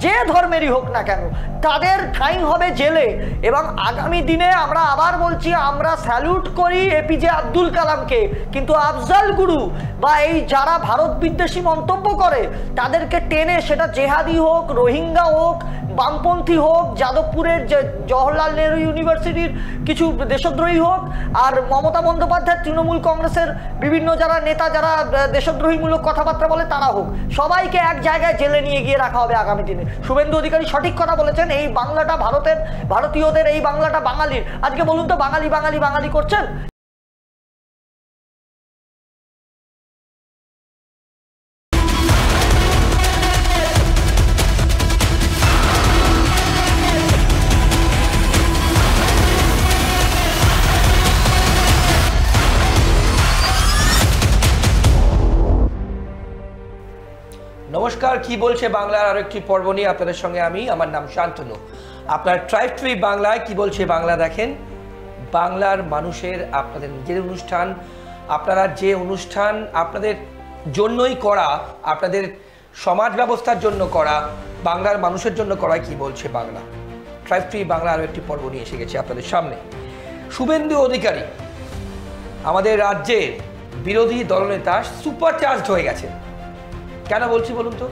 যে ধর্মেরই হোক না কেন তাদের ঠাঁই হবে জেলে। এবং আগামী দিনে আমরা আবার বলছি, আমরা স্যালুট করি এপিজে আব্দুল কালামকে, কিন্তু আফজাল গুরু বা এই যারা ভারত বিদ্বেষী মন্তব্য করে তাদেরকে টেনে, সেটা জেহাদি হোক, রোহিঙ্গা হোক, বামপন্থী হোক, যাদবপুরের যে জওহরলাল নেহরু ইউনিভার্সিটির কিছু দেশদ্রোহী হোক, আর মমতা বন্দ্যোপাধ্যায় তৃণমূল কংগ্রেসের বিভিন্ন যারা নেতা যারা দেশদ্রোহীমূলক কথাবার্তা বলে তারা হোক, সবাইকে এক জায়গায় জেলে নিয়ে গিয়ে রাখা হবে আগামী দিনে। শুভেন্দু অধিকারী সঠিক কথা বলেছেন, এই বাংলাটা ভারতীয়দের, এই বাংলাটা বাঙালির। আজকে বলুন তো, বাঙালি বাঙালি বাঙালি করছেন? নমস্কার, কি বলছে বাংলার আরেকটি পর্ব নিয়ে আপনাদের সঙ্গে আমার নাম শান্তনু। আপনার ট্রাইব ট্রি বাংলায় কি বলছে বাংলা দেখেন। বাংলার মানুষের আপনাদের নিজের অনুষ্ঠান, আপনারা যে অনুষ্ঠান আপনাদের জন্যই করা, আপনাদের সমাজ ব্যবস্থার জন্য করা, বাংলার মানুষের জন্য করায় কি বলছে বাংলা। ট্রাইব ট্রি বাংলা আরও একটি পর্ব নিয়ে এসে গেছে আপনাদের সামনে। শুভেন্দু অধিকারী আমাদের রাজ্যের বিরোধী দলনেতা সুপারচার্জড হয়ে গেছে। কেন বলছি বলুন তো?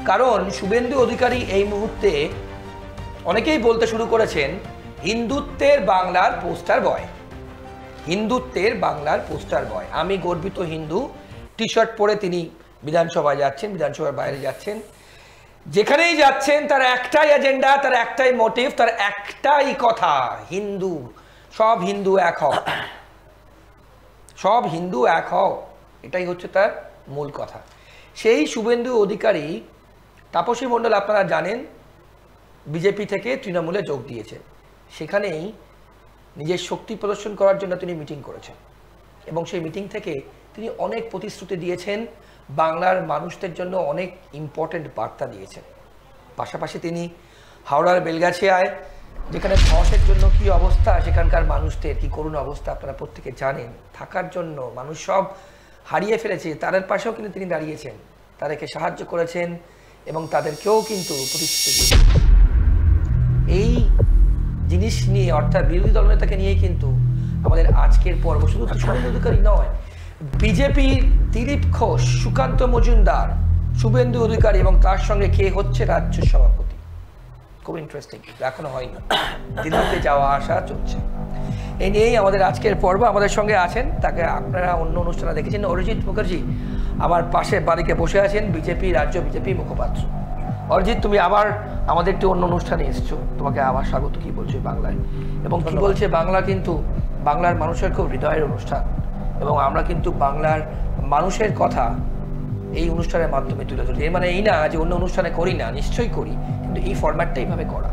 কারণ শুভেন্দু অধিকারী এই মুহূর্তে অনেকেই বলতে শুরু করেছেন হিন্দুত্বের বাংলার পোস্টার বয়, হিন্দুত্বের বাংলার পোস্টার বয়। আমি গর্বিত হিন্দু টি শার্ট পরে তিনি বিধানসভায় যাচ্ছেন, বিধানসভার বাইরে যাচ্ছেন, যেখানেই যাচ্ছেন তার একটাই এজেন্ডা, তার একটাই মোটিভ, তার একটাই কথা, হিন্দু, সব হিন্দু এক হও, সব হিন্দু এক হও, এটাই হচ্ছে তার মূল কথা। সেই শুভেন্দু অধিকারী, তাপসী মণ্ডল আপনারা জানেন বিজেপি থেকে তৃণমূলে যোগ দিয়েছেন, সেখানেই নিজের শক্তি প্রদর্শন করার জন্য তিনি মিটিং করেছেন এবং সেই মিটিং থেকে তিনি অনেক প্রতিশ্রুতি দিয়েছেন, বাংলার মানুষদের জন্য অনেক ইম্পর্টেন্ট বার্তা দিয়েছেন। পাশাপাশি তিনি হাওড়ার বেলগাছিয়ায় যেখানে ধসের জন্য কি অবস্থা, সেখানকার মানুষদের কি করুণ অবস্থা আপনারা প্রত্যেকে জানেন, থাকার জন্য মানুষ সব হারিয়ে ফেলেছে, তাদের পাশেও কিন্তু তিনি দাঁড়িয়েছেন, তাদেরকে সাহায্য করেছেন এবং তাদেরকেও কিন্তু প্রতিশ্রুতি দিয়েছেন। এই জিনিস নিয়ে, অর্থাৎ বিরোধী দলনেতাকে নিয়েই কিন্তু আমাদের আজকের পর্ব। শুধু শুভেন্দু অধিকারী নয়, বিজেপির দিলীপ ঘোষ, সুকান্ত মজুমদার, শুভেন্দু অধিকারী এবং তার সঙ্গে কে হচ্ছে রাজ্য সভাপতি। খুব ইন্টারেস্টিং, এখনো হয়নি, দিল্লিতে যাওয়া আসা চলছে। এই নিয়েই আমাদের আজকের পর্ব। আমাদের সঙ্গে আছেন, তাকে আপনারা অন্য অনুষ্ঠানে দেখেছেন, অরিজিৎ মুখার্জি আমার পাশে বাড়িতে বসে আছেন, বিজেপি রাজ্য বিজেপি মুখপাত্র। অরিজিৎ, তুমি আবার আমাদের একটি অন্য অনুষ্ঠানে এসছো, তোমাকে আবার স্বাগত। কি বলছে বাংলায় এবং কি বলছে বাংলা, কিন্তু বাংলার মানুষের খুব হৃদয়ের অনুষ্ঠান এবং আমরা কিন্তু বাংলার মানুষের কথা এই অনুষ্ঠানের মাধ্যমে তুলে ধরি। এর মানে এই না যে অন্য অনুষ্ঠানে করি না, নিশ্চয়ই করি, কিন্তু এই ফরম্যাটটা এইভাবে করা।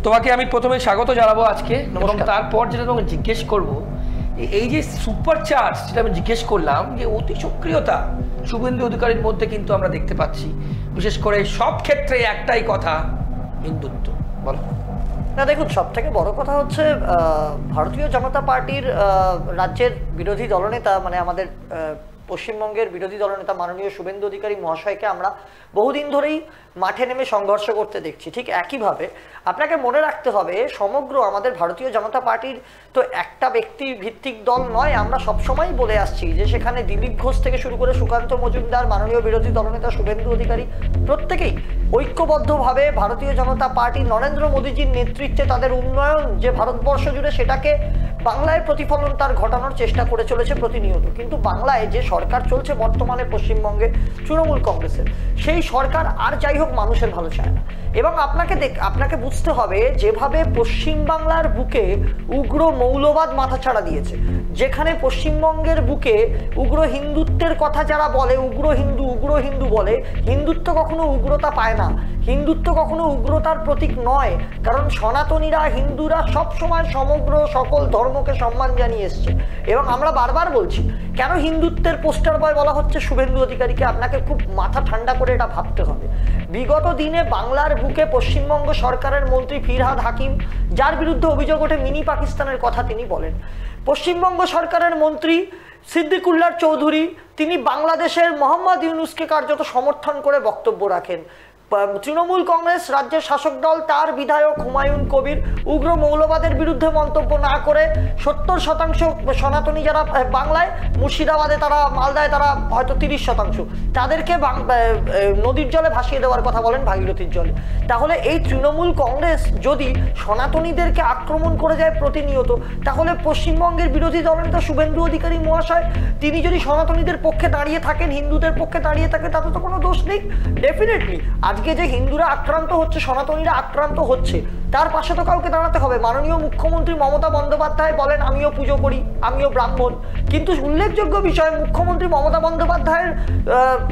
তোমাকে আমি প্রথমে স্বাগত জানাবো আজকে এবং তারপর যেটা তোমাকে জিজ্ঞেস করবো, এই যে সুপারচার্জ, যেটা আমি জিজ্ঞেস করলাম, যে অতি সক্রিয়তা শুভেন্দু অধিকারীর মধ্যে কিন্তু আমরা দেখতে পাচ্ছি, বিশেষ করে সব ক্ষেত্রে একটাই কথা, হিন্দুত্ব। বলো না, দেখুন, সব থেকে বড় কথা হচ্ছে ভারতীয় জনতা পার্টির রাজ্যের বিরোধী দলনেতা, মানে আমাদের পশ্চিমবঙ্গের বিরোধী দলনেতা মাননীয় শুভেন্দু অধিকারী মহাশয়কে আমরা বহুদিন ধরেই মাঠে নেমে সংঘর্ষ করতে দেখছি। ঠিক একইভাবে আপনাকে মনে রাখতে হবে, সমগ্র আমাদের ভারতীয় জনতা পার্টির তো একটা ব্যক্তি ভিত্তিক দল নয়। আমরা সবসময় বলে আসছি যে সেখানে দিলীপ ঘোষ থেকে শুরু করে সুকান্ত মজুমদার, মাননীয় বিরোধী দলনেতা শুভেন্দু অধিকারী, প্রত্যেকেই ঐক্যবদ্ধভাবে ভারতীয় জনতা পার্টি নরেন্দ্র মোদীজির নেতৃত্বে তাদের উন্নয়ন যে ভারতবর্ষ জুড়ে, সেটাকে বাংলায় প্রতিফলন তার ঘটানোর চেষ্টা করে চলেছে প্রতিনিয়ত। কিন্তু বাংলায় যে সরকার চলছে বর্তমানে পশ্চিমবঙ্গে তৃণমূল কংগ্রেসের, সেই সরকার আর যাই হোক মানুষের ভালো চায় না। এবং আপনাকে বুঝতে হবে, যেভাবে পশ্চিমবাংলার বুকে উগ্র মৌলবাদ মাথাছাড়া দিয়েছে, যেখানে পশ্চিমবঙ্গের বুকে উগ্র হিন্দুত্বের কথা যারা বলে, উগ্র হিন্দু বলে, হিন্দুত্ব কখনো উগ্রতা পায় না, হিন্দুত্ব কখনো উগ্রতার প্রতীক নয়। কারণ সনাতনীরা, হিন্দুরা সবসময় সমগ্র সকল ধর্মকে সম্মান জানিয়ে এসছে। এবং আমরা বারবার বলছি, কেন হিন্দুত্বের পোস্টার বয় বলা হচ্ছে শুভেন্দু অধিকারীকে, আপনাকে খুব মাথা ঠান্ডা করে এটা ভাবতে হবে। বিগত দিনে বাংলার বুকে পশ্চিমবঙ্গ সরকারের মন্ত্রী ফিরহাদ হাকিম, যার বিরুদ্ধে অভিযোগ ওঠে মিনি পাকিস্তানের কথা, তিনি বলেন। পশ্চিমবঙ্গ সরকারের মন্ত্রী সিদ্দিকুল্লাহ চৌধুরী, তিনি বাংলাদেশের মোহাম্মদ ইউনুসকে কার্যত সমর্থন করে বক্তব্য রাখেন। তৃণমূল কংগ্রেস রাজ্যের শাসক দল তার বিধায়ক হুমায়ুন কবির উগ্র মৌলবাদের বিরুদ্ধে মন্তব্য না করে 70% সনাতনী যারা বাংলায়, মুর্শিদাবাদে তারা, মালদায় তারা হয়তো 30%, তাদেরকে নদীর জলে ভাসিয়ে দেওয়ার কথা বলেন, ভাগীরথীর জলে। তাহলে এই তৃণমূল কংগ্রেস যদি সনাতনীদেরকে আক্রমণ করে যায় প্রতিনিয়ত, তাহলে পশ্চিমবঙ্গের বিরোধী দলনেতা শুভেন্দু অধিকারী মহাশয় তিনি যদি সনাতনীদের পক্ষে দাঁড়িয়ে থাকেন, হিন্দুদের পক্ষে দাঁড়িয়ে থাকেন, তাতে তো কোনো দোষ নেই। ডেফিনেটলি আজকে যে হিন্দুরা আক্রান্ত হচ্ছে, সনাতনীরা আক্রান্ত হচ্ছে, তার পাশে তো কাউকে দাঁড়াতে হবে। মাননীয় মুখ্যমন্ত্রী মমতা বন্দ্যোপাধ্যায় বলেন আমিও পুজো করি, আমিও ব্রাহ্মণ, কিন্তু উল্লেখযোগ্য বিষয় মুখ্যমন্ত্রী মমতা বন্দ্যোপাধ্যায়ের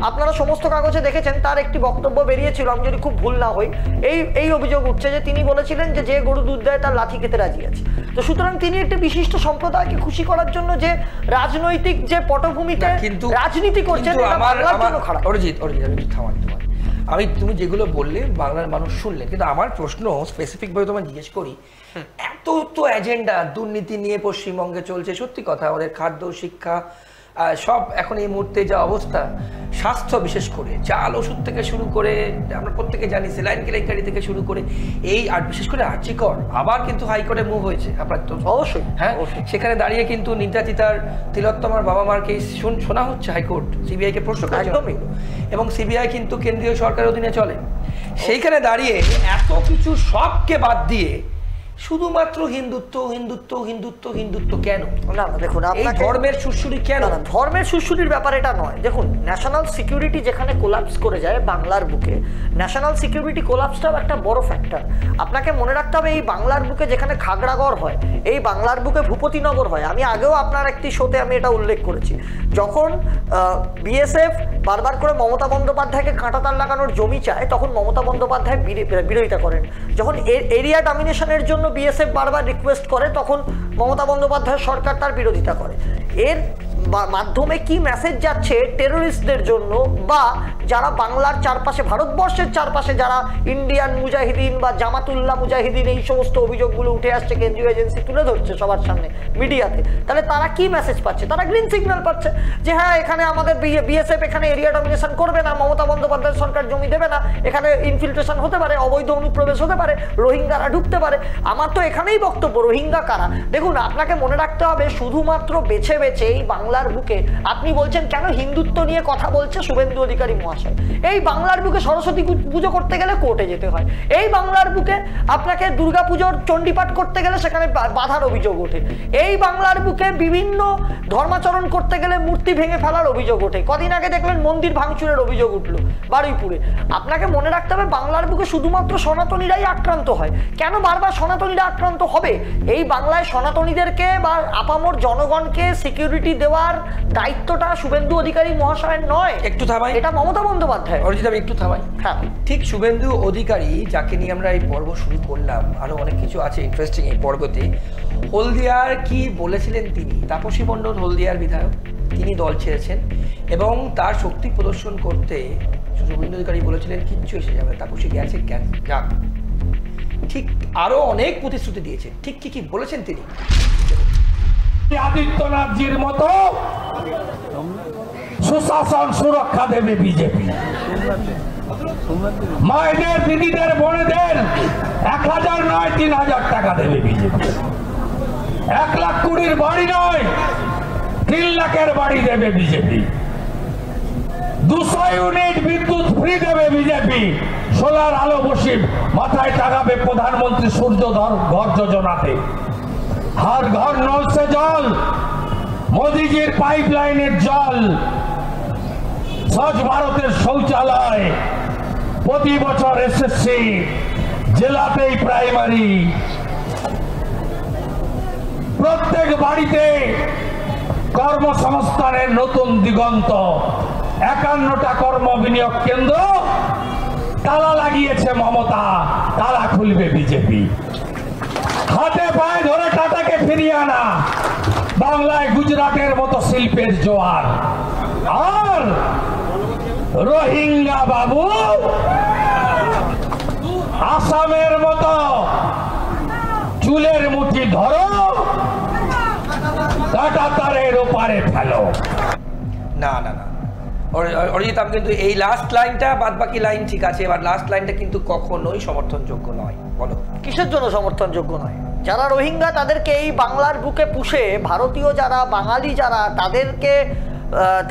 আপনারা সমস্ত কাগজে দেখেছেন তার একটি বক্তব্য বেরিয়েছিল, আমি যদি খুব ভুল না হই, এই অভিযোগ উঠছে যে তিনি বলেছিলেন যে যে গরু দুধ দেয় তার লাঠি খেতে রাজি আছে। তো সুতরাং তিনি একটি বিশিষ্ট সম্প্রদায়কে খুশি করার জন্য যে রাজনৈতিক যে পটভূমিতে রাজনীতি করছেন, এটা বাংলার জন্য খারাপ। অরিজিৎ আমি তুমি যেগুলো বললে বাংলার মানুষ শুনলেন, কিন্তু আমার প্রশ্ন স্পেসিফিক ভাবে তোমায় জিজ্ঞেস করি, এত তো এজেন্ডা দুর্নীতি নিয়ে পশ্চিমবঙ্গে চলছে, সত্যি কথা আমাদের খাদ্য, শিক্ষা, সব এখন এই মুহূর্তে যা অবস্থা, স্বাস্থ্য বিশেষ করে চাল ওষুধ থেকে শুরু করে আমরা প্রত্যেকে জানি, সেলাইন কেলেঙ্কারি থেকে শুরু করে এই, আর বিশেষ করে আর্চিকর আবার কিন্তু হাইকোর্টে মুভ হয়েছে আপনার তো অবশ্যই, হ্যাঁ, সেখানে দাঁড়িয়ে কিন্তু নির্যাতিতার তিলোত্তমার বাবা মার কেস শোনা হচ্ছে হাইকোর্ট, সিবিআইকে প্রশ্ন একদমই, এবং সিবিআই কিন্তু কেন্দ্রীয় সরকারের অধীনে চলে। সেইখানে দাঁড়িয়ে এত কিছু সবকে বাদ দিয়ে শুধুমাত্র হিন্দুত্ব হিন্দুত্ব হিন্দুত্ব হিন্দুত্ব কেন? না দেখুন, এই ধর্মের সুরসুরি কেন? না, ধর্মের সুরসুরির ব্যাপার এটা নয়। দেখুন, ন্যাশনাল সিকিউরিটি যেখানে কোলাপস করে যায় বাংলার বুকে, ন্যাশনাল সিকিউরিটি কোলাপসটাও একটা বড় ফ্যাক্টর। আপনাকে মনে রাখতে হবে এই বাংলার বুকে যেখানে খাগড়াগড় হয়, এই বাংলার বুকে ভূপতিনগর হয়। আমি আগেও আপনার একটি শোতে আমি এটা উল্লেখ করেছি, যখন বিএসএফ বারবার করে মমতা বন্দ্যোপাধ্যায়কে কাঁটাতার লাগানোর জমি চায়, তখন মমতা বন্দ্যোপাধ্যায় বিরোধিতা করেন। যখন এরিয়া ডমিনেশনের জন্য বিএসএফ বারবার রিকোয়েস্ট করে, তখন মমতা বন্দ্যোপাধ্যায় সরকার তার বিরোধিতা করে। এর মাধ্যমে কি মেসেজ যাচ্ছে টেররিস্টদের জন্য, বা যারা বাংলার চারপাশে, ভারতবর্ষের চারপাশে যারা ইন্ডিয়ান মুজাহিদিন বা জামাতুল্লাহ মুজাহিদিন, এই সমস্ত অভিযোগগুলো উঠে আসছে, কেন্দ্রীয় এজেন্সি তুলে ধরছে সবার সামনে মিডিয়াতে, তাহলে তারা কি মেসেজ পাচ্ছে? তারা গ্রিন সিগন্যাল পাচ্ছে যে হ্যাঁ, এখানে আমাদের বিএসএফ এখানে এরিয়া ডমিনেশন করবে না, মমতা বন্দ্যোপাধ্যায় সরকার জমি দেবে না, এখানে ইনফিল্ট্রেশন হতে পারে, অবৈধ অনুপ্রবেশ হতে পারে, রোহিঙ্গারা ঢুকতে পারে। আমার তো এখানেই বক্তব্য, রোহিঙ্গা কারা? দেখুন, আপনাকে মনে রাখতে হবে শুধুমাত্র বেছে বেছে এই বাংলার বুকে আপনি বলছেন কেন হিন্দুত্ব নিয়ে কথা বলছে শুভেন্দু অধিকারী মহাশয়। এই বাংলার বুকে সরস্বতী পুজো করতে গেলে কোর্টে যেতে হয়, এই বাংলার বুকে আপনাকে দুর্গাপুজোর চণ্ডীপাঠ করতে গেলে সেখানে বাধার অভিযোগ ওঠে, এই বাংলার বুকে বিভিন্ন ধর্মাচরণ করতে গেলে মূর্তি ভেঙে ফেলার অভিযোগ ওঠে। কদিন আগে দেখলেন মন্দির ভাঙচুরের অভিযোগ উঠলো বারুইপুরে। আপনাকে মনে রাখতে হবে বাংলার বুকে শুধুমাত্র সনাতনীরাই আক্রান্ত হয়। কেন বারবার সনাতনীরা আক্রান্ত হবে? এই বাংলায় সনাতনীদেরকে বা আপামর জনগণকে সিকিউরিটি দেওয়ার দায়িত্বটা শুভেন্দু অধিকারী মহাশয়ের নয়। একটু থামাই, এটা মমতা বন্দ্যোপাধ্যায়। অরিজিৎ, আমি একটু থামাই। হ্যাঁ, ঠিক শুভেন্দু অধিকারী যাকে নিয়ে আমরা এই পর্ব শুরু করলাম, আরো অনেক কিছু আছে ইন্টারেস্টিং এই পর্বতে। হলদিয়ার কি বলেছিলেন তিনি? তাপসী মণ্ডল হলদিয়ার বিধায়ক, তিনি দল ছেড়েছেন এবং তার শক্তি প্রদর্শন করতে শুভেন্দু অধিকারী বলেছিলেন কিচ্ছু এসে যাবে, তাপসী গেছে যাক। ঠিক আরো অনেক প্রতিশ্রুতি দিয়েছেন। ঠিক কি কি বলেছেন তিনি? আদিত্যনাথজির মতো সুশাসন সুরক্ষা দেবে বিজেপি। মায়েদের, দিদিদের, বোনেদের 1000 নয় 3000 টাকা দেবে বিজেপি। 1,20,000 বাড়ি নয় 3 লাখের বাড়ি দেবে বিজেপি। 200 ইউনিট বিদ্যুৎ ফ্রি দেবে বিজেপি। সোলার আলো বসে মাথায় টাঙাবে প্রধানমন্ত্রী সূর্য ঘর যোজনাতে। हर घर नल से जल, मोदीजीर पाइपलाइनेर जल, स्वच्छ भारतेर शौचालय, प्रति बछर एसएससी, जेलातेई प्राइमारि, प्रत्येक बाड़ीते कर्मसंस्थानेर नतून दिगंत, 51टा कर्म बिनियोग केंद्र ताला लागिয়েছে ममता, ताला खुलবে বিজেপি। हाथे पाए धरे टाटाके फिरिए आना, बांगलाय गुजरातेर मतो शिल्पेर जोयार, और रोहिंगा बाबू आसामेर मतो चुलेर मुठी धरो, काटा तारेर ओपारे फेलो। ना ना ना অরিজিৎ, আমি কিন্তু এই লাস্ট লাইনটা, বাদ বাকি লাইন ঠিক আছে, এবার লাস্ট লাইনটা কিন্তু কখনোই সমর্থনযোগ্য নয়। বলো কিসের জন্য সমর্থনযোগ্য নয়? যারা রোহিঙ্গা তাদেরকে এই বাংলার বুকে পুষে ভারতীয় যারা বাঙালি যারা তাদেরকে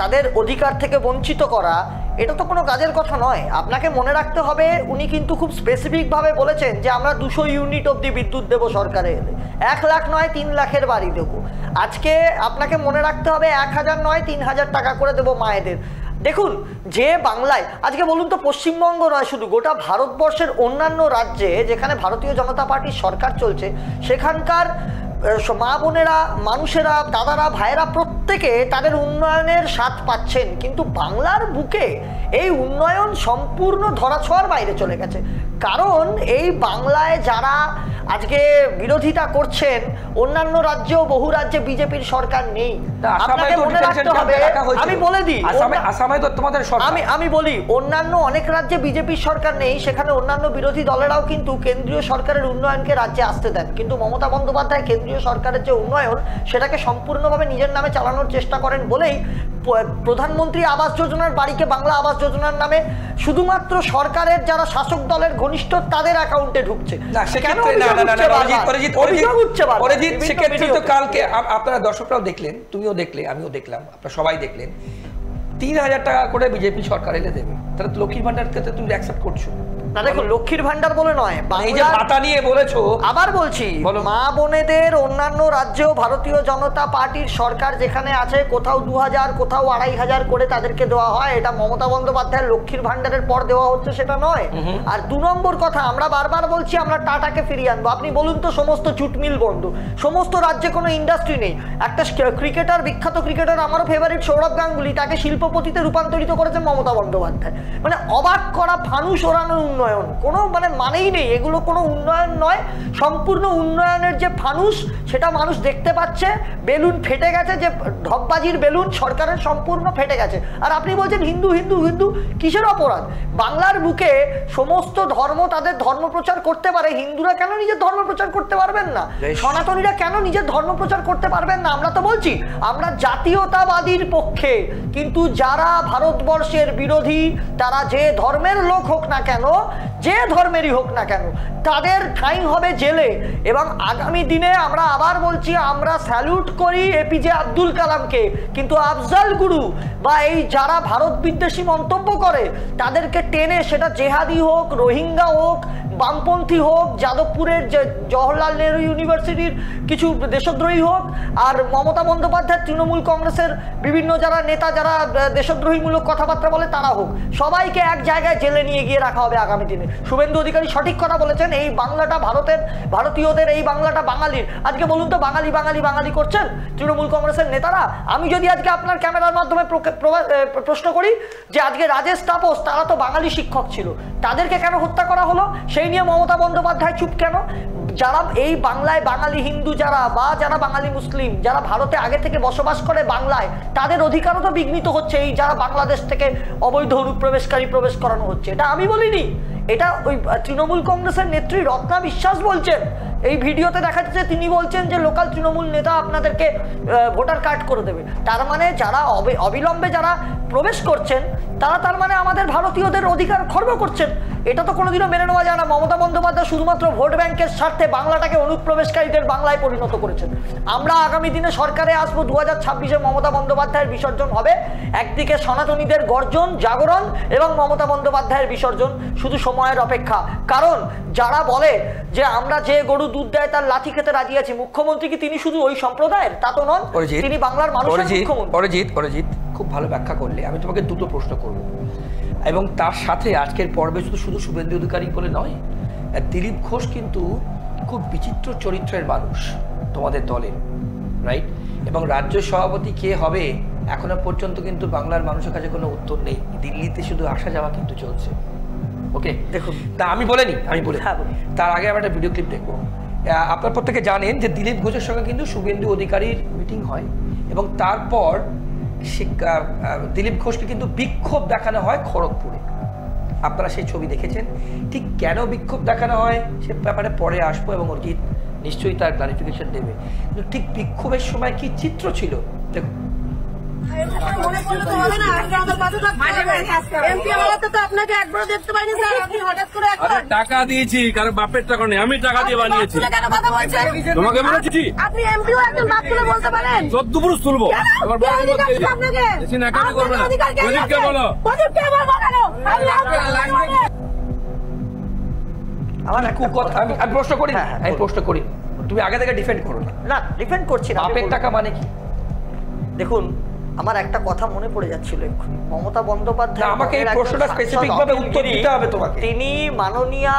তাদের অধিকার থেকে বঞ্চিত করা, এটা তো কোনো কাজের কথা নয়। আপনাকে মনে রাখতে হবে উনি কিন্তু খুব স্পেসিফিকভাবে বলেছেন যে আমরা 200 ইউনিট অবধি বিদ্যুৎ দেবো সরকারে এলে, 1 লাখ নয় 3 লাখের বাড়ি দেবো। আজকে আপনাকে মনে রাখতে হবে 1000 নয় 3000 টাকা করে দেবো মায়েদের। দেখুন, যে বাংলায় আজকে বলুন তো, পশ্চিমবঙ্গ নয় শুধু, গোটা ভারতবর্ষের অন্যান্য রাজ্যে যেখানে ভারতীয় জনতা পার্টির সরকার চলছে, সেখানকার মা বোনেরা, মানুষেরা, দাদারা, ভাইয়েরা প্রত্যেকে তাদের উন্নয়নের স্বাদ পাচ্ছেন, কিন্তু বাংলার বুকে এই উন্নয়ন সম্পূর্ণ ধরাছোঁয়ার বাইরে চলে গেছে। কারণ এই বাংলায় যারা আজকে বিরোধিতা করছেন, অন্যান্য রাজ্যেও বহু রাজ্যে বিজেপির সরকার নেই। আপনাকে মনে রাখতে হবে, আমি বলে দিই, আমি বলি অন্যান্য অনেক রাজ্যে বিজেপির সরকার নেই, সেখানে অন্যান্য বিরোধী দলেরাও কিন্তু কেন্দ্রীয় সরকারের উন্নয়নকে রাজ্যে আসতে দেন, কিন্তু মমতা বন্দ্যোপাধ্যায় কেন্দ্রীয় সরকারের যে উন্নয়ন সেটাকে সম্পূর্ণভাবে নিজের নামে চালানোর চেষ্টা করেন বলেই প্রধানমন্ত্রী আবাস যোজনার বাড়িকে বাংলা আবাস যোজনার নামে শুধুমাত্র সরকারের যারা শাসক দলের ঘনিষ্ঠ তাদের অ্যাকাউন্টে ঢুকছে। কালকে আপনারা দর্শকরাও দেখলেন, তুমিও দেখলে, আমিও দেখলাম, আপনারা সবাই দেখলেন, 3000 টাকা করে বিজেপি সরকার এলে দেবে। তাহলে লক্ষ্মীর ভান্ডারকে তুমি অ্যাকসেপ্ট করছো না? দেখো, লক্ষ্মীর ভান্ডার বলে নয়, এই যে ভাতা নিয়ে বলেছো, আবার বলছি, মা বোনেদের অন্যান্য রাজ্যেও ভারতীয় জনতা পার্টির সরকার যেখানে আছে, কোথাও 2000 কোথাও 2500 করে তাদেরকে দেওয়া হয়। এটা মমতা বন্দ্যোপাধ্যায়ের লক্ষ্মীর ভান্ডারের পর দেওয়া হচ্ছে সেটা নয়। আর 2 নম্বর কথা, আমরা বারবার বলছি আমরা টাটাকে ফিরিয়ে আনবো। আপনি বলুন তো, সমস্ত জুটমিল বন্ধ, সমস্ত রাজ্যে কোনো ইন্ডাস্ট্রি নেই। একটা ক্রিকেটার, বিখ্যাত ক্রিকেটার, আমারও ফেভারিট সৌরভ গাঙ্গুলি, তাকে শিল্পপতিতে রূপান্তরিত করেছেন মমতা বন্দ্যোপাধ্যায়। মানে অবাক করা, ফানুস ওড়ানোর উন্নয়ন, কোনো মানেই নেই। এগুলো কোনো উন্নয়ন নয়, সম্পূর্ণ উন্নয়নের যে ফানুস সেটা মানুষ দেখতে পাচ্ছে। বেলুন ফেটে গেছে, যে ঢপবাজির বেলুন সরকারের সম্পূর্ণ ফেটে গেছে। আর আপনি বলছেন হিন্দু হিন্দু হিন্দু, কিসের অপরাধ? বাংলার বুকে সমস্ত ধর্ম তাদের ধর্ম প্রচার করতে পারে, হিন্দুরা কেন নিজের ধর্ম প্রচার করতে পারবেন না? সনাতনীরা কেন নিজের ধর্ম প্রচার করতে পারবেন না? আমরা তো বলছি আমরা জাতীয়তাবাদীর পক্ষে, কিন্তু যারা ভারতবর্ষের বিরোধী, তারা যে ধর্মের লোক হোক না কেন, যে ধর্মেরই হোক না কেন, তাদের ঠাঁই হবে জেলে। এবং আগামী দিনে আমরা আবার বলছি, আমরা স্যালুট করি এপিজে আব্দুল কালামকে, কিন্তু আফজাল গুরু বা এই যারা ভারত বিদ্বেষী মন্তব্য করে তাদেরকে টেনে, সেটা জেহাদি হোক, রোহিঙ্গা হোক, বামপন্থী হোক, যাদবপুরের যে জওহরলাল নেহরু ইউনিভার্সিটির কিছু দেশদ্রোহী হোক, আর মমতা বন্দ্যোপাধ্যায় তৃণমূল কংগ্রেসের বিভিন্ন যারা নেতা যারা দেশদ্রোহীমূলক কথাবার্তা বলে তারা হোক, সবাইকে এক জায়গায় জেলে নিয়ে গিয়ে রাখা হবে আগামী দিনে। শুভেন্দু অধিকারী সঠিক কথা বলেছেন, এই বাংলাটা ভারতীয়দের, এই বাংলাটা বাঙালির। আজকে বলুন তো, বাঙালি বাঙালি বাঙালি করছেন তৃণমূল কংগ্রেসের নেতারা। আমি যদি আজকে আপনার ক্যামেরার মাধ্যমে প্রশ্ন করি যে আজকে রাজেশ তাপস, তারা তো বাঙালি শিক্ষক ছিল, তাদেরকে কেন হত্যা করা হলো? সেই নিয়ে মমতা বন্দ্যোপাধ্যায় চুপ কেন? যারা এই বাংলায় বাঙালি হিন্দু যারা, বা যারা বাঙালি মুসলিম, যারা ভারতে আগে থেকে বসবাস করে বাংলায়, তাদের অধিকারও তো বিঘ্নিত হচ্ছে এই যারা বাংলাদেশ থেকে অবৈধ অনুপ্রবেশকারী প্রবেশ করানো হচ্ছে। এটা আমি বলিনি, এটা ওই তৃণমূল কংগ্রেসের নেত্রী রত্না বিশ্বাস বলছেন। এই ভিডিওতে দেখা যাচ্ছে তিনি বলছেন যে লোকাল তৃণমূল নেতা আপনাদেরকে ভোটার কার্ড করে দেবে। তার মানে যারা অবিলম্বে যারা প্রবেশ করছেন তারা তার মানে আমাদের ভারতীয়দের অধিকার খর্ব করছেন। এটা তো কোনোদিনও মেনে নেওয়া যায় না। মমতা বন্দ্যোপাধ্যায় শুধুমাত্র ভোট ব্যাংকের স্বার্থে বাংলাটাকে অনুপ্রবেশকারীদের বাংলায় পরিণত করেছেন। আমরা আগামী দিনে সরকারে আসবো, 2026-এ মমতা বন্দ্যোপাধ্যায়ের বিসর্জন হবে। একদিকে সনাতনীদের গর্জন, জাগরণ, এবং মমতা বন্দ্যোপাধ্যায়ের বিসর্জন, শুধু সময়ের অপেক্ষা। কারণ যারা বলে যে আমরা যে গরু দুধ দেয় তার লাঠি খেতে রাজি আছি, মুখ্যমন্ত্রী কি তিনি শুধু ওই সম্প্রদায়ের? তা তো নন, তিনি বাংলার মানুষের মুখ্যমন্ত্রী। অরিজিৎ, খুব ভালো ব্যাখ্যা করলে। আমি তোমাকে দুটো প্রশ্ন করব, এবং তার সাথে আজকের পর্বে শুধু শুভেন্দু অধিকারী বলে নয়, দিলীপ ঘোষ কিন্তু খুব বিচিত্র চরিত্রের মানুষ তোমাদের দলের, রাইট? এবং রাজ্য সভাপতি কে হবে এখনো পর্যন্ত কিন্তু বাংলার মানুষের কাছে কোনো উত্তর নেই। দিল্লিতে শুধু আসা যাওয়া কিন্তু চলছে। ওকে, দেখুন, তা আমি বলে তার আগে আমরা একটা ভিডিও ক্লিপ দেখবো। আপনার প্রত্যেকে জানেন যে দিলীপ ঘোষের সঙ্গে কিন্তু শুভেন্দু অধিকারীর মিটিং হয়, এবং তারপর দিলীপ ঘোষকে কিন্তু বিক্ষোভ দেখানো হয় খড়গপুরে। আপনারা সেই ছবি দেখেছেন। ঠিক কেন বিক্ষোভ দেখানো হয় সে ব্যাপারে পরে আসবো, এবং অরিজিৎ নিশ্চয়ই তার ক্লারিফিকেশন দেবে। কিন্তু ঠিক বিক্ষোভের সময় কি চিত্র ছিল দেখুন। মনে করলে তো হবে না, আজকে আমাদের পাশে থাকতে হবে। এমপি আমাদের তো আপনাকে একবারও দেখতে পাইনি স্যার, আপনি হঠাৎ করে একবার টাকা দিয়েছি, কারণ বাপের টাকা নেই, আমি টাকা দিয়ে বানিয়েছি। তুলে কেন কথা বলছেন? তোমাকে বলেছি আপনি এমপিও একজন বাপ তুলে বলতে পারেন? 14 পুরুষ তুলবো। আমার কে বড় অধিকার দিল আপনাকে? বেশি নাকামি করবে না। অধিকার কে প্রদীপকে দিয়েছে? বলো। প্রদীপকে বলবো কেন? আমি আমার খুব কথা আমি প্রশ্ন করি না, হ্যাঁ, হ্যাঁ, আমি বলুন। প্রশ্ন করি না। তুমি আগে থেকে ডিফেন্ড করো না। না ডিফেন্ড করছি না, আমি বাপের বলবো। টাকা মানে কি? দেখুন আমার একটা কথা মনে পড়ে যাচ্ছিল এক্ষুনি, মমতা বন্দ্যোপাধ্যায় না, আমাকে এই দলের একজন প্রশ্নটা সাংসদ specific ভাবে অখিল উত্তর গিরি, দিতে হবে তোমাকে। তিনি মাননীয়া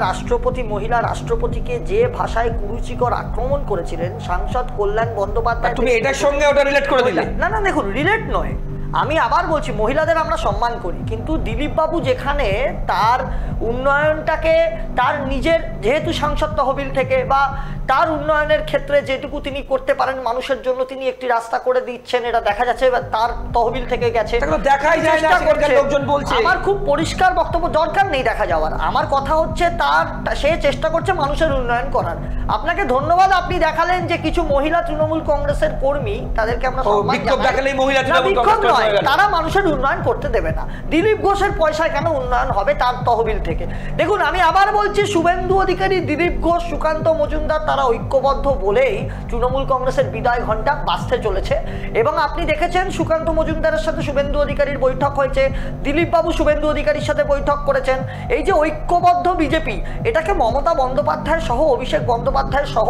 রাষ্ট্রপতি, মহিলা রাষ্ট্রপতিকে যে ভাষায় কুরুচিকর আক্রমণ করেছিলেন সাংসদ কল্যাণ বন্দ্যোপাধ্যায়। তুমি এটার সঙ্গে ওটা রিলেট করে দিলে? না না দেখুন রিলেট নয়, আমি আবার বলছি মহিলাদের আমরা সম্মান করি, কিন্তু দিলীপ বাবু যেখানে তার উন্নয়নটাকে তার নিজের যেহেতু সাংসদ তহবিল থেকে বা তার উন্নয়নের ক্ষেত্রে যেটুকু তিনি করতে পারেন মানুষের জন্য তিনি একটি রাস্তা করে দিচ্ছেন, এটা দেখা যাচ্ছে তার তহবিল থেকে গেছে, সেগুলো দেখাই যায় না, চেষ্টা সেখানকার করছে। লোকজন বলছে। আমার খুব পরিষ্কার বক্তব্য, দরকার নেই দেখা যাওয়ার, আমার কথা হচ্ছে সে চেষ্টা করছে মানুষের উন্নয়ন করার। আপনাকে ধন্যবাদ, আপনি দেখালেন যে কিছু মহিলা তৃণমূল কংগ্রেসের কর্মী, তাদেরকে আমরা সম্মান বিক্ষোভ জানাই। দেখালেই মহিলা না, তৃণমূল বিক্ষোভ কংগ্রেস নয়, হয়ে গেল। তারা মানুষের উন্নয়ন করতে দেবে না। দিলীপ ঘোষের পয়সায় কেন উন্নয়ন হবে তার তহবিল থেকে? দেখুন আমি আবার বলছি, শুভেন্দু অধিকারী, দিলীপ ঘোষ, সুকান্ত মজুমদার তারা ঐক্যবদ্ধ বলেই তৃণমূল কংগ্রেসের বিদায় ঘণ্টা বাজতে চলেছে। এবং আপনি দেখেছেন সুকান্ত মজুমদারের সাথে শুভেন্দু অধিকারীর বৈঠক হয়েছে, দিলীপ বাবু শুভেন্দু অধিকারীর সাথে বৈঠক করেছেন। এই যে ঐক্যবদ্ধ বিজেপি, এটাকে মমতা বন্দ্যোপাধ্যায় সহ অভিষেক বন্দ্যোপাধ্যায় সহ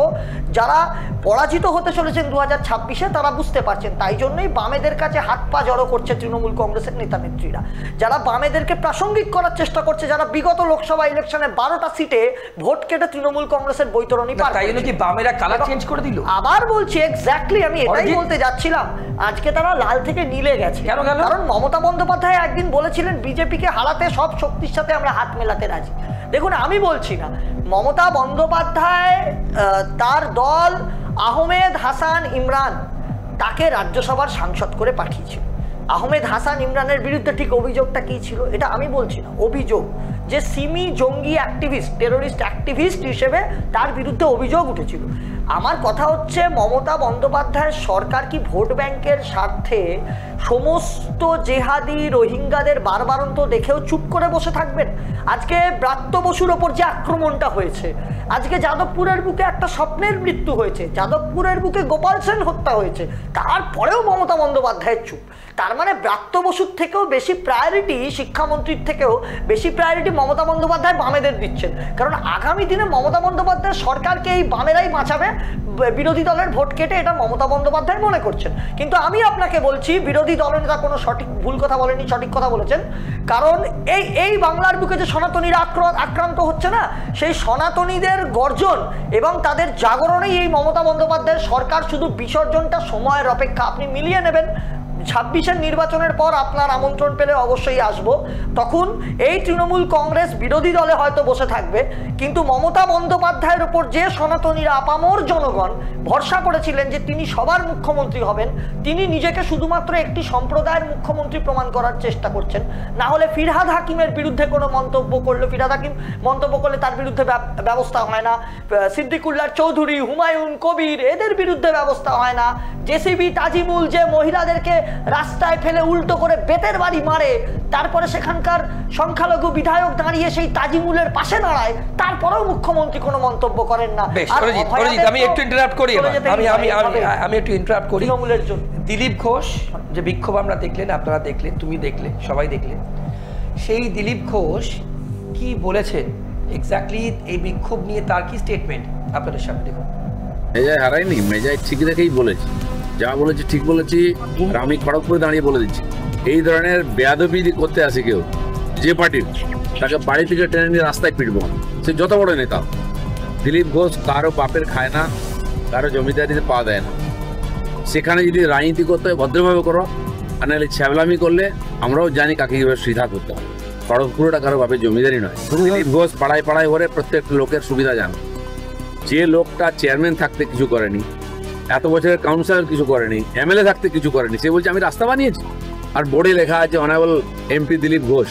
যারা পরাজিত হতে চলেছেন 2026-এ তারা বুঝতে পারছেন। তাই জন্যই বামেদের কাছে হাত পা জড়ো করছে তৃণমূল কংগ্রেসের নেতা নেত্রীরা, যারা বামেদেরকে প্রাসঙ্গিক করার চেষ্টা করছে, যারা বিগত লোকসভা ইলেকশনে 12টা সিটে ভোট কেটে তৃণমূল কংগ্রেসের বৈতরণী পার তাই জন্য কি বামেরা কালার চেঞ্জ করে দিল? আবার বলছি এক্স্যাক্টলি, আমি এটাই বলতে যাচ্ছিলাম, আজকে তারা লাল থেকে নীলে গেছে। কেন গেল? কারণ মমতা বন্দ্যোপাধ্যায় একদিন বলেছিলেন বিজেপিকে হারাতে সব শক্তির সাথে আমরা হাত মেলাতে রাজি। দেখুন আমি বলছি না, মমতা বন্দ্যোপাধ্যায় তার দল আহমেদ হাসান ইমরান তাকে রাজ্যসভার সাংসদ করে পাঠিয়েছিল। আহমেদ হাসান ইমরানের বিরুদ্ধে ঠিক অভিযোগটা কি ছিল এটা আমি বলছি না, অভিযোগ যে সিমি জঙ্গি অ্যাক্টিভিস্ট, টেরোরিস্ট অ্যাক্টিভিস্ট হিসেবে তার বিরুদ্ধে অভিযোগ উঠেছিল। আমার কথা হচ্ছে মমতা বন্দ্যোপাধ্যায়ের সরকার কি ভোট ব্যাংকের স্বার্থে সমস্ত জেহাদি রোহিঙ্গাদের বারবারন্ত দেখেও চুপ করে বসে থাকবেন? আজকে ব্রাত্য বসুর ওপর যে আক্রমণটা হয়েছে, আজকে যাদবপুরের বুকে একটা স্বপ্নের মৃত্যু হয়েছে, যাদবপুরের বুকে গোপাল সেন হত্যা হয়েছে, তারপরেও মমতা বন্দ্যোপাধ্যায়ের চুপ। তার মানে ব্রাত্য বসুর থেকেও বেশি প্রায়োরিটি, শিক্ষামন্ত্রীর থেকেও বেশি প্রায়োরিটি মমতা বন্দ্যোপাধ্যায় বামেদের দিচ্ছেন। কারণ আগামী দিনে মমতা বন্দ্যোপাধ্যায় সরকারকে এই বামেরাই বাঁচাবে, বিরোধী দলের ভোট কেটে, এটা মমতা বন্দ্যোপাধ্যায় মনে করছেন। কিন্তু আমি আপনাকে বলছি বিরোধী দলনেতা কোনো ভুল কথা বলেনি, সঠিক কথা বলেছেন। কারণ এই বাংলার বুকে যে সনাতনীরা আক্রান্ত হচ্ছে না, সেই সনাতনীদের গর্জন এবং তাদের জাগরণেই এই মমতা বন্দ্যোপাধ্যায়ের সরকার। শুধু বিসর্জনটা সময়ের অপেক্ষা, আপনি মিলিয়ে নেবেন। 26-এর নির্বাচনের পর আপনার আমন্ত্রণ পেলে অবশ্যই আসবো, তখন এই তৃণমূল কংগ্রেস বিরোধী দলে হয়তো বসে থাকবে, কিন্তু মমতা বন্দ্যোপাধ্যায়ের উপর যে সনাতনীরা, আপামর জনগণ ভরসা করেছিলেন যে তিনি সবার মুখ্যমন্ত্রী হবেন, তিনি নিজেকে শুধুমাত্র একটি সম্প্রদায়ের মুখ্যমন্ত্রী প্রমাণ করার চেষ্টা করছেন। না হলে ফিরহাদ হাকিমের বিরুদ্ধে কোনো মন্তব্য করলে, ফিরহাদ হাকিম মন্তব্য করলে তার বিরুদ্ধে ব্যবস্থা হয় না, সিদ্দিকুল্লাহ চৌধুরী, হুমায়ুন কবির এদের বিরুদ্ধে ব্যবস্থা হয় না, জেসিবি তাজিমুল যে মহিলাদেরকে রাস্তায় ফেলে উল্টো করে বেতের বাড়ি মারে, তারপরে সেখানকার সংখ্যালঘু বিধায়ক দাঁড়িয়ে সেই তাজিমুলের পাশে দাঁড়ায়, তারপরেও মুখ্যমন্ত্রী কোনো মন্তব্য করেন না। আমি একটু ইন্টারাপ্ট করি, আমি একটু ইন্টারাপ্ট করি তৃণমূলের জন্য। দিলীপ ঘোষ যে বিক্ষোভ আমরা দেখলেন, আপনারা দেখলেন, তুমি দেখলে, সবাই দেখলেন, সেই দিলীপ ঘোষ কি বলেছেন এক্স্যাক্টলি এই বিক্ষোভ নিয়ে, তার কি স্টেটমেন্ট আপনাদের সামনে দেখুন। মেজায় হারাইনি, মেজায় ঠিক রেখেই বলেছি, যা বলেছি ঠিক বলেছি। আমি খড়গপুরে দাঁড়িয়ে বলে দিচ্ছি, এই ধরনের বেয়াদবি করতে আসে কেউ যে পার্টির, তাকে বাড়ি থেকে টেনে নিয়ে রাস্তায় পিটবো, সে যত বড় নেতা। দিলীপ ঘোষ কারো বাপের খায় না, কারো জমিদারিতে পা দেয় না। সেখানে যদি রাজনীতি করতে হয় ভদ্রভাবে করো, আর নাহলে ছ্যাবলামি করলে আমরাও জানি কাকে কীভাবে সুবিধা করতে হয়। খড়গপুরটা কারো বাপের জমিদারি নয়। দিলীপ ঘোষ পাড়ায় পাড়ায় করে প্রত্যেক লোকের সুবিধা জানে। যে লোকটা চেয়ারম্যান থাকতে কিছু করেনি, এত বছরের কাউন্সিলর কিছু করেনি, এমএলএ থাকতে কিছু করেনি, সে বলছে আমি রাস্তা বানিয়েছি, আর বোর্ডে লেখা আছে অনারেবল এমপি দিলীপ ঘোষ।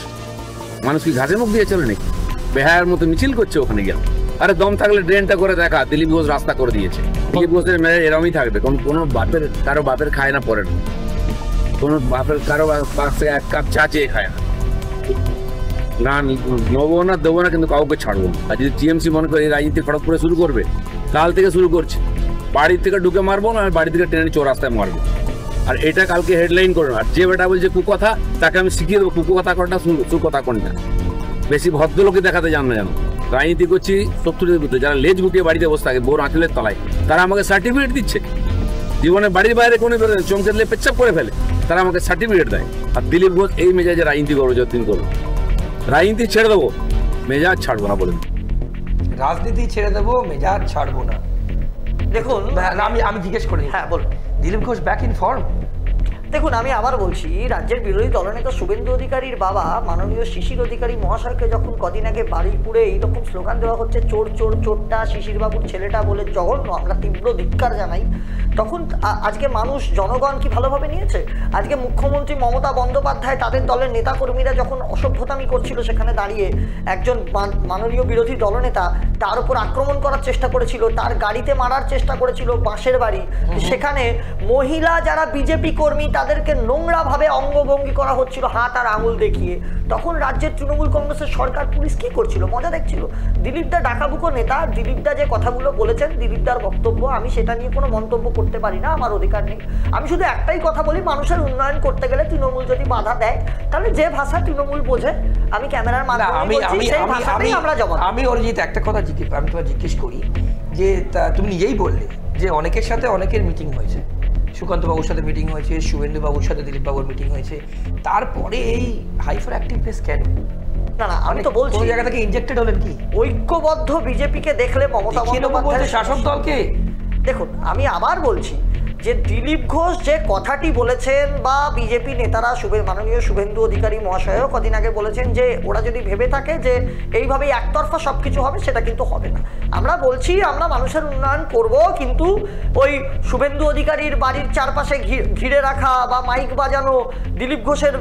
মানুষ কি ঘাসে মুখ দিয়ে চলে নাকি? বেহায়ার মতো মিছিল করছে ওখানে গিয়ে। আরে দম থাকলে ড্রেনটা করে দেখা, দিলীপ ঘোষ রাস্তা করে দিয়েছে। দিলীপ ঘোষের মেয়ে এরমই থাকবে, কোনো বাপের কারো বাপের খায় না, পরে কোনো বাপের কারো পাশে এক কাপ চা চেয়ে খায় না, নেবো না দেবো না, কিন্তু কাউকে ছাড়বো না। আর যদি টিএমসি মনে করে এই রাজনীতি খড়গপুরে শুরু করবে, কাল থেকে শুরু করছে, বাড়ি থেকে ঢুকে মারবো না, বাড়ি থেকে ট্রেনে চৌরাস্তায় মারবো। আর এটা কালকে হেডলাইন করো। আর যে বেটা বলছে কুকথা, তাকে আমি শিখিয়ে দেবো কুকথা কোনটা সুকথা কোনটা। বেশি ভদ্রলোকে দেখাতে জান না, জানো রাজনীতি করছি 70-এর ভিতরে, যারা লেজ গুটিয়ে বাড়িতে বসে থাকে বোর আঁচলের তলায়, তারা আমাকে সার্টিফিকেট দিচ্ছে। জীবনে বাড়ির বাইরে কোনো চমকে দিলে পেচ্ছাপ করে ফেলে, তারা আমাকে সার্টিফিকেট দেয়। আর দিলীপ ঘোষ এই মেজাজে রাজনীতি করবো, যতদিন করবো রাজনীতি ছেড়ে দেবো, মেজাজ ছাড়বো না। বলেন রাজনীতি ছেড়ে দেবো, মেজাজ ছাড়বো না। দেখুন আমি জিজ্ঞেস করি, হ্যাঁ বলুন। Dilip Ghosh back in form? দেখুন আমি আবার বলছি, রাজ্যের বিরোধী দলনেতা শুভেন্দু অধিকারীর বাবা মাননীয় শিশির অধিকারী মহাশয়কে যখন কদিন আগে বারুইপুরে এইরকম স্লোগান দেওয়া হচ্ছে, চোর চোর চোরটা শিশির বাবুর ছেলেটা বলে জঘন্য, আমরা তীব্র ধিক্কার জানাই, তখন আজকে মানুষ জনগণ কি ভালোভাবে নিয়েছে? আজকে মুখ্যমন্ত্রী মমতা বন্দ্যোপাধ্যায় তাদের দলের নেতাকর্মীরা যখন অসভ্যতামি করছিল, সেখানে দাঁড়িয়ে একজন মাননীয় বিরোধী দলনেতা তার উপর আক্রমণ করার চেষ্টা করেছিল, তার গাড়িতে মারার চেষ্টা করেছিল, বাঁশের বাড়ি। সেখানে মহিলা যারা বিজেপি কর্মী তাদেরকে নোংরাভাবে অঙ্গভঙ্গি করা হচ্ছিল হাত আর আঙুল দেখিয়ে। তখন রাজ্যের তৃণমূল কংগ্রেসের সরকার পুলিশ কি করছিল? মজা দেখছিল। দিলীপদা ডাকাবুকো নেতা, দিলীপদা যে কথাগুলো বলেছেন, দিলীপদার বক্তব্য, আমি সেটা নিয়ে কোনো মন্তব্য করতে পারি না, আমার অধিকার নেই। আমি শুধু একটাই কথা বলি, মানুষের উন্নয়ন করতে গেলে তৃণমূল যদি বাধা দেয়, তাহলে যে ভাষা তৃণমূল বোঝে, আমি ক্যামেরার মাধ্যমে বলছি, সেই ভাষাতেই আমরা জবাব। আমি অরিজিৎ একটা কথা আমি তোমার জিজ্ঞেস করি, যে তুমি নিজেই বললে যে অনেকের সাথে অনেকের মিটিং হয়েছে, সুকান্ত বাবুর সাথে মিটিং হয়েছে, শুভেন্দু বাবুর সাথে দিলীপ বাবুর মিটিং হয়েছে, তারপরে এই হাইপার অ্যাক্টিভনেস কেন? না না, আমি তো বলছি কোন জায়গা থেকে ইনজেক্টেড হলেন কি? ঐক্যবদ্ধ বিজেপিকে দেখলে মমতা বন্দ্যোপাধ্যায় শাসক দলকে। দেখুন আমি আবার বলছি যে দিলীপ ঘোষ যে কথাটি বলেছেন, বা বিজেপি নেতারা মাননীয় শুভেন্দু অধিকারী মহাশয়ও কদিন আগে বলেছেন, যে ওরা যদি ভেবে থাকে যে এইভাবেই একতরফা সবকিছু হবে, সেটা কিন্তু হবে না। আমরা বলছি আমরা মানুষের উন্নয়ন করব, কিন্তু ওই শুভেন্দু অধিকারীর বাড়ির চারপাশে ঘিরে রাখা বা মাইক বাজানো, দিলীপ ঘোষের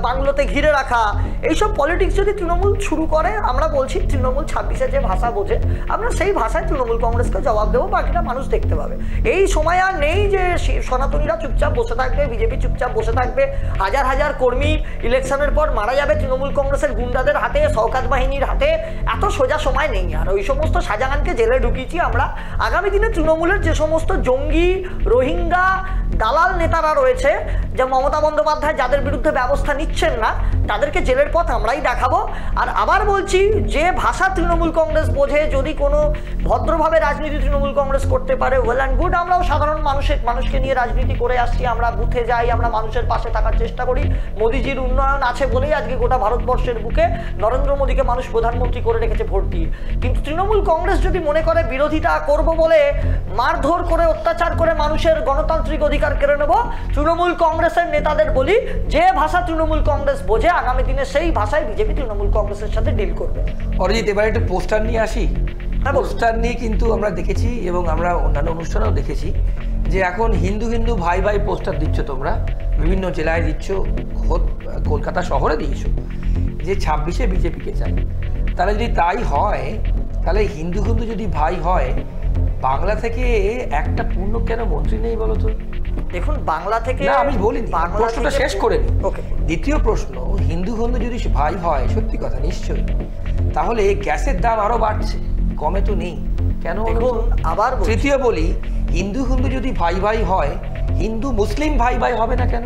বাংলোতে ঘিরে রাখা, এইসব পলিটিক্স যদি তৃণমূল শুরু করে, আমরা বলছি তৃণমূল 26-এ যে ভাষা বোঝে, আমরা সেই ভাষায় তৃণমূল কংগ্রেসকে জবাব দেবো, বাকিটা মানুষ দেখতে পাবে। এই সময় আর নেই যে সনাতনীরা চুপচাপ বসে থাকবে, বিজেপি চুপচাপ বসে থাকবে, হাজার হাজার কর্মী ইলেকশনের পর মারা যাবে তৃণমূল কংগ্রেসের গুন্ডাদের হাতে, শওকত বাহিনীর হাতে। এত সোজা সময় নেই আর। ওই সমস্ত শাহজাহানকে জেলে ঢুকিয়েছি আমরা। আগামী দিনে তৃণমূলের যে সমস্ত জঙ্গি, রোহিঙ্গা, দালাল নেতারা রয়েছে, যে মমতা বন্দ্যোপাধ্যায় যাদের বিরুদ্ধে ব্যবস্থা নিচ্ছেন না, তাদেরকে জেলের পথ আমরাই দেখাবো। আর আবার বলছি, যে ভাষা তৃণমূল কংগ্রেস বোঝে, যদি কোনো ভদ্রভাবে রাজনীতি তৃণমূল কংগ্রেস করতে পারে, ওয়েল অ্যান্ড গুড। আমরাও সাধারণ মানুষকে নিয়ে রাজনীতি করে আসছি, আমরা বুথে যাই, আমরা মানুষের পাশে থাকার চেষ্টা করি। মোদিজির উন্নয়ন আছে বলেই আজকে গোটা ভারতবর্ষের বুকে নরেন্দ্র মোদীকে মানুষ প্রধানমন্ত্রী করে রেখেছে ভোট দিয়ে। কিন্তু তৃণমূল কংগ্রেস যদি মনে করে বিরোধিতা করব বলে মারধর করে, অত্যাচার করে মানুষের গণতান্ত্রিক অধিকার কেড়ে নেব, তৃণমূল কংগ্রেসের নেতাদের বলি, যে ভাষা তৃণমূল কংগ্রেস বোঝে, আগামী দিনে সেই ভাষায় বিজেপি তৃণমূল কংগ্রেসের সাথে ডিল করবে। অরিজিৎ, এবার একটা পোস্টার নিয়ে আসি। পোস্টার নিয়ে কিন্তু আমরা দেখেছি, এবং আমরা অন্যান্য অনুষ্ঠানেও দেখেছি, যে এখন হিন্দু হিন্দু ভাই ভাই পোস্টার দিচ্ছ, তোমরা বিভিন্ন জেলায় দিচ্ছ, খোদ কলকাতা শহরে দিয়েছ, যে 26-এ বিজেপিকে চাই। তাহলে যদি তাই হয়, তাহলে হিন্দু হিন্দু যদি ভাই হয়, বাংলা থেকে একটা পূর্ণ কেন মন্ত্রী নেই বলো তো? দেখুন বাংলা থেকে, না আমি বলিনি, প্রশ্নটা শেষ করে নি। দ্বিতীয় প্রশ্ন, হিন্দু হিন্দু যদি ভাই হয়, সত্যি কথা নিশ্চয়ই, তাহলে গ্যাসের দাম আরো বাড়ছে, কমে তো নেই কেন? আবার তৃতীয় বলি, হিন্দু হিন্দু যদি ভাই ভাই হয়, হিন্দু মুসলিম ভাই ভাই হবে না কেন?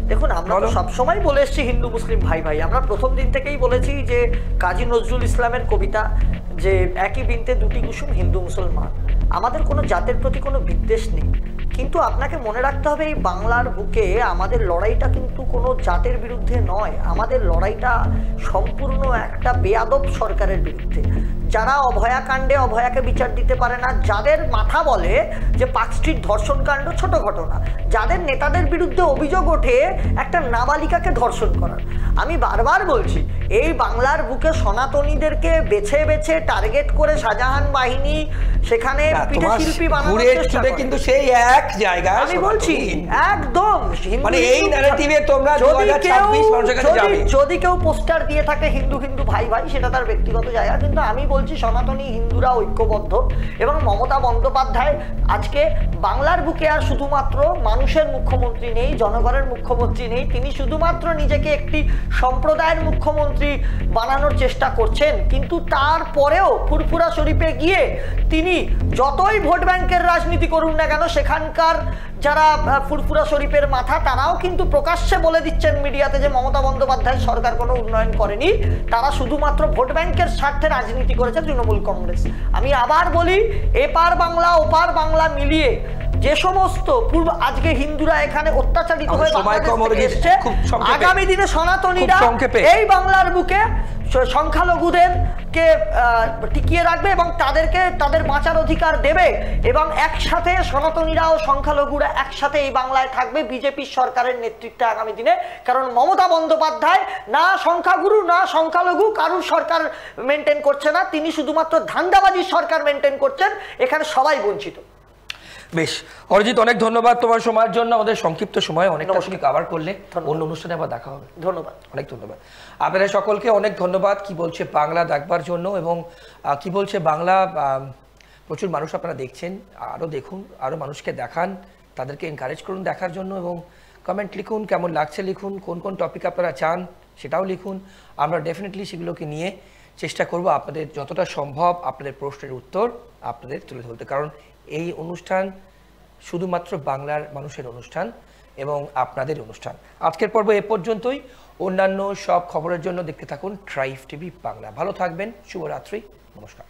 দেখুন আমরা তো সবসময় বলে এসেছি হিন্দু মুসলিম ভাই ভাই। আমরা প্রথম দিন থেকেই বলেছি যে কাজী নজরুল ইসলামের কবিতা, যে একই বৃন্তে দুটি কুসুম, হিন্দু মুসলমান। আমাদের কোনো জাতের প্রতি কোনো বিদ্বেষ নেই, কিন্তু আপনাকে মনে রাখতে হবে, এই বাংলার বুকে আমাদের লড়াইটা কিন্তু কোনো জাতের বিরুদ্ধে নয়, আমাদের লড়াইটা সম্পূর্ণ একটা বেয়াদব সরকারের বিরুদ্ধে, যারা অভয়াকাণ্ডে অভয়াকে বিচার দিতে পারে না, যাদের মাথা বলে যে পার্কস্ট্রিট ধর্ষণ কাণ্ড ছোট ঘটনা, যাদের নেতাদের বিরুদ্ধে অভিযোগ ওঠে একটা নাবালিকাকে ধর্ষণ করার। আমি বারবার বলছি, এই বাংলার বুকে সনাতনীদেরকে বেছে বেছে টার্গেট করে শাহজাহান বাহিনী সেখানে পিঠে শিল্পী বানানোর চেষ্টা করে, কিন্তু সেই এক জায়গায় আমি বলছি একদম মানে এই ন্যারেটিভে তোমরা 2026 মানুষের কাছে যাবে। যদি কেউ পোস্টার দিয়ে থাকে হিন্দু হিন্দু ভাই ভাই, সেটা তার ব্যক্তিগত জায়গা, কিন্তু আমি বলছি বলছি সনাতনী হিন্দুরা ঐক্যবদ্ধ এবং মমতা বন্দ্যোপাধ্যায় আজকে বাংলার বুকে আর শুধুমাত্র মানুষের মুখ্যমন্ত্রী নেই, জনগণের মুখ্যমন্ত্রী নেই, তিনি শুধুমাত্র নিজেকে একটি সম্প্রদায়ের মুখ্যমন্ত্রী বানানোর চেষ্টা করছেন। কিন্তু তারপরেও ফুরফুরা শরীফে গিয়ে তিনি যতই ভোট ব্যাংকের রাজনীতি করুন না কেন, সেখানকার যারা ফুরফুরা শরীফের মাথা তারাও কিন্তু প্রকাশ্যে বলে দিচ্ছেন মিডিয়াতে যে মমতা বন্দ্যোপাধ্যায় সরকার কোনো উন্নয়ন করেনি, তারা শুধুমাত্র ভোট ব্যাংকের স্বার্থে রাজনীতি করেছে তৃণমূল কংগ্রেস। আমি আবার বলি, এপার বাংলা ওপার বাংলা মিলিয়ে যে সমস্ত পূর্ব আজকে হিন্দুরা এখানে অত্যাচারিত হয়ে এসছে, আগামী দিনে সনাতনীরা এই বাংলার বুকে সংখ্যালঘুদেরকে টিকিয়ে রাখবে এবং তাদেরকে তাদের বাঁচার অধিকার দেবে এবং একসাথে সনাতনীরা ও সংখ্যালঘুরা একসাথে এই বাংলায় থাকবে বিজেপি সরকারের নেতৃত্বে আগামী দিনে। কারণ মমতা বন্দ্যোপাধ্যায় না সংখ্যাগুরু না সংখ্যালঘু কারুর সরকার মেনটেন করছে না, তিনি শুধুমাত্র ধান্দাবাজির সরকার মেনটেন করছেন, এখানে সবাই বঞ্চিত। বেশ অরিজিৎ, অনেক ধন্যবাদ তোমার সময়ের জন্য, আমাদের সংক্ষিপ্ত সময় অনেকটা তুমি কভার করলে, অন্য অনুষ্ঠানে আবার দেখা হবে। ধন্যবাদ, অনেক ধন্যবাদ আপনাদের সকলকে, অনেক ধন্যবাদ কি বলছে বাংলা দেখবার জন্য। এবং কি বলছে বাংলা প্রচুর মানুষ আপনারা দেখছেন, আরও দেখুন, আরও মানুষকে দেখান, তাদেরকে এনকারেজ করুন দেখার জন্য এবং কমেন্ট লিখুন, কেমন লাগছে লিখুন, কোন কোন টপিক আপনারা চান সেটাও লিখুন। আমরা ডেফিনেটলি সেগুলোকে নিয়ে চেষ্টা করব আপনাদের যতটা সম্ভব আপনাদের প্রশ্নের উত্তর আপনাদের তুলে ধরতে, কারণ এই অনুষ্ঠান শুধুমাত্র বাংলার মানুষের অনুষ্ঠান এবং আপনাদের অনুষ্ঠান। আজকের পর্ব এ পর্যন্তই, অন্যান্য সব খবরের জন্য দেখতে থাকুন ট্রাইব টিভি বাংলা। ভালো থাকবেন, শুভরাত্রি, নমস্কার।